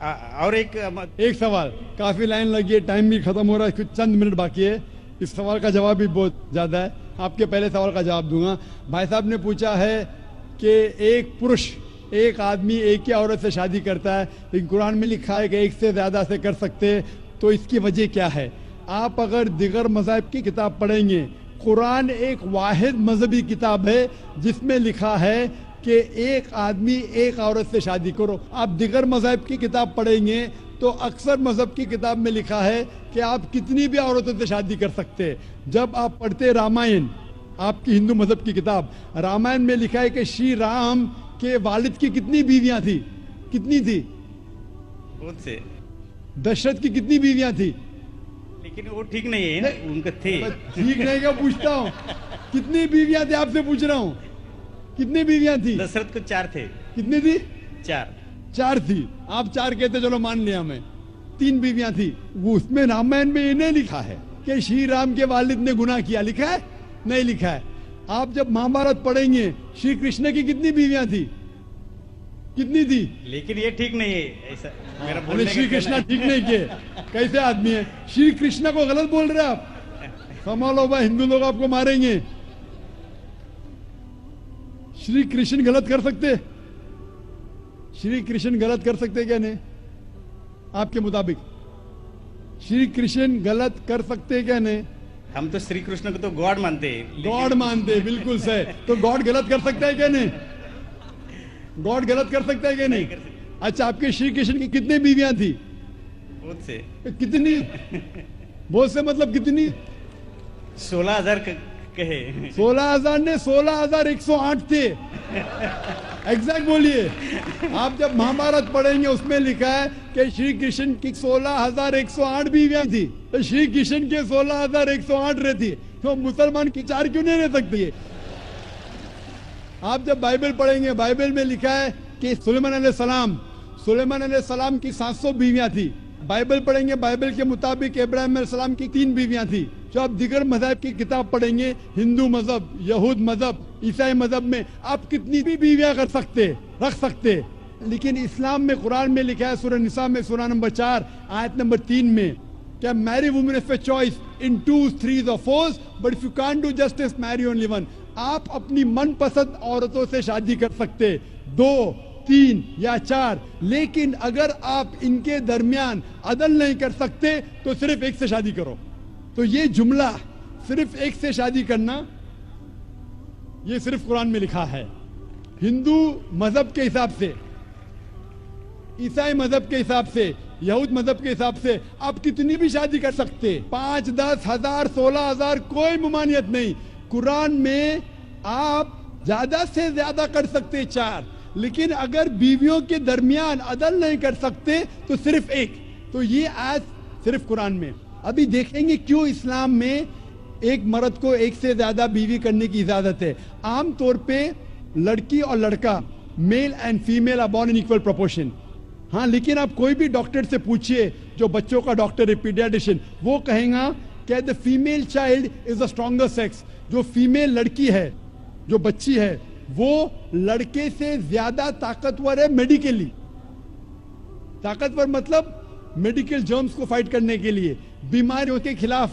اور ایک سوال، کافی لائن لگی ہے، ٹائم بھی ختم ہو رہا ہے، کچھ چند منٹ باقی ہے. اس سوال کا جواب بھی بہت زیادہ ہے، آپ کے پہلے سوال کا جواب دوں گا. بھائی صاحب نے پوچھا ہے کہ ایک پرش، ایک آدمی ایک ہی عورت سے شادی کرتا ہے، لیکن قرآن میں لکھا ہے کہ ایک سے زیادہ سے کر سکتے، تو اس کی وجہ کیا ہے؟ آپ اگر دیگر مذاہب کی کتاب پڑھیں گے، قرآن ایک واحد مذہبی کتاب ہے جس میں لکھا ہے کہ ایک آدمی ایک عورت سے شادی کرو. آپ دیگر مذاہب کی کتاب پڑھیں گے تو اکثر مذہب کی کتاب میں لکھا ہے کہ آپ کتنی بھی عورتوں سے شادی کر سکتے. جب آپ پڑھتے رامائن، آپ کی ہندو مذہب کی کتاب رامائن میں لکھا ہے کہ شری رام کے والد کی کتنی بیویاں تھی؟ کتنی تھی؟ بہت سے. دشرتھ کی کتنی بیویاں تھی؟ لیکن وہ ٹھیک نہیں ہے نا، ان کا تھے. ٹھیک نہیں کیا پوچھتا ہوں، کتنی بیویاں تھی آپ سے پوچھ رہا ہوں. کتنی بیویاں تھی؟ دشرتھ کو 4 تھے. کتنی تھی؟ 4 تھی. آپ 4 کہتے، چلو مان لیا میں. 3 بیویاں تھی. وہ اس میں رامائن میں یہ نہیں لکھا ہے کہ شری رام کے والد نے گناہ کیا، لکھا ہے؟ نہیں لکھا ہے. آپ جب مہابھارت پڑھیں گے، شری کرشن کی کتنی بیویاں تھی؟ کتنی تھی؟ لیکن یہ ٹھیک نہیں ہے ایسا میرا بولنے کا. شری کرشن ٹھیک نہیں کیے، کیسے آدمی ہے؟ شری کرشن کو غلط بول رہے آپ. سنبھالو بھائی، ہندو لوگ آپ کو ماریں گے. شری کرشن غلط کر سکتے؟ شری کرشن غلط کر سکتے کیا نہیں؟ آپ کے مطابق شری کرشن غلط کر سکتے کیا نہیں؟ ہم تو شری کرشن کو تو گاڈ مانتے ہیں. گاڈ مانتے ہیں، بالکل صحیح. تو گاڈ غلط کر سکتا ہے کیا نہیں؟ گاڈ غلط کر سکتا ہے کیا نہیں؟ اچھا، آپ کے شری کرشن کی کتنی بیویاں تھی؟ بہت سے. کتنی؟ بہت سے مطلب کتنی؟ 16,000 کہے. 16,000 نے 16,108 تھے. ایگزیکٹ بولیے. آپ جب مہابھارت پڑھیں گے اس میں لکھا ہے کہ شری کرشن کی 16,108 بیویاں تھی. تو شری کرشن کے 16,108 رہتی، تو مسلمان کی 4 کیوں نہیں رہ سکتی؟ آپ جب بائبل پڑھیں گے، بائبل میں لکھا ہے کہ سلیمان علیہ السلام کی 700 بیویاں تھی. بائبل پڑھیں گے، بائبل کے مطابق ابراہیم علیہ السلام کی 3 بیویاں تھی. جو آپ دیگر مذہب کی کتاب پڑھیں گے، ہندو مذہب، یہود مذہب، عیسائی مذہب میں آپ کتنی بھی بیویاں رکھ سکتے. لیکن اسلام میں، قرآن میں لکھا ہے سورہ نساء میں سورہ نمبر 4 آیت نمبر 3 میں کہ میری women is a choice in 2, 3 or 4, but if you can't do justice, marry only one. آپ اپنی من پسند عورتوں سے شادی کر سکتے، 2، 3 یا 4، لیکن اگر آپ ان کے درمیان عدل نہیں کر سکتے تو صرف ایک سے شادی کرو. تو یہ جملہ صرف ایک سے شادی کرنا، یہ صرف قرآن میں لکھا ہے. ہندو مذہب کے حساب سے، عیسائی مذہب کے حساب سے، یہود مذہب کے حساب سے آپ کتنی بھی شادی کر سکتے، 5، 10 ہزار، 16,000، کوئی ممانعت نہیں. قرآن میں آپ زیادہ سے زیادہ کر سکتے 4، لیکن اگر بیویوں کے درمیان عدل نہیں کر سکتے تو صرف ایک. تو یہ آیت صرف قرآن میں. ابھی دیکھیں گے کیوں اسلام میں ایک مرد کو ایک سے زیادہ بیوی کرنے کی اجازت ہے. عام طور پہ لڑکی اور لڑکا، male and female are born in equal proportion. ہاں، لیکن آپ کوئی بھی ڈاکٹر سے پوچھئے جو بچوں کا ڈاکٹر ہے، پیڈیاٹریشن، وہ کہیں گا کہ the female child is the stronger sex. جو فیمیل لڑکی ہے، جو بچی ہے، وہ لڑکے سے زیادہ طاقتور ہے میڈیکلی. طاقتور مطلب میڈیکل جرمز کو فائٹ کرنے کے لیے، بیماریوں کے خلاف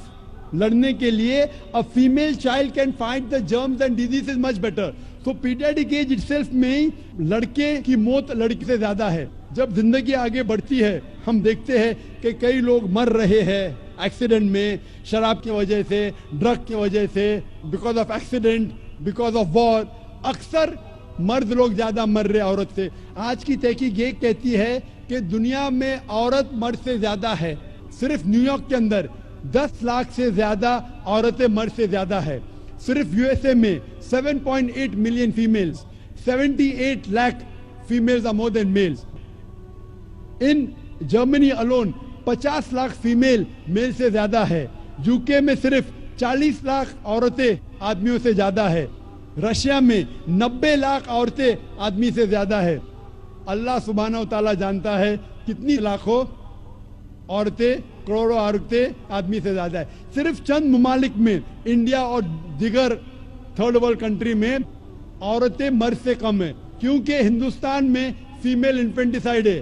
لڑنے کے لیے. a female child can fight the germs and diseases much better. تو پیڈیاٹرک ایج itself میں ہی لڑکے کی موت لڑکی سے زیادہ ہے. جب زندگی آگے بڑھتی ہے، ہم دیکھتے ہیں کہ کئی لوگ مر رہے ہیں ایکسیڈنٹ میں، شراب کی وجہ سے، ڈرگ کی وجہ سے، because of accident, because of war. اکثر مرد لوگ زیادہ مر رہے عورت سے. آج کی تحقیق یہ کہتی ہے کہ دنیا میں عورت مرد سے زیادہ ہے. صرف نیو یارک کے اندر 10 لاکھ سے زیادہ عورتیں مرد سے زیادہ ہے. صرف یو ایس اے میں 7.8 million females, 78 lakh females are more than males. In Germany alone 50 lakh female male سے زیادہ ہے. یو کے میں صرف 40 لاکھ عورتیں آدمیوں سے زیادہ ہے. رشیا میں 90 لاکھ عورتیں آدمی سے زیادہ ہے. اللہ سبحانہ و تعالیٰ جانتا ہے کتنی لاکھوں عورتیں، کروڑوں عورتیں آدمی سے زیادہ ہے. صرف چند ممالک میں، انڈیا اور دیگر تھرڈ ورلڈ کنٹری میں، عورتیں مرد سے کم ہیں. کیونکہ ہندوستان میں فیمیل انفینٹیسائیڈ ہے.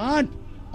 8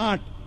8।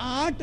8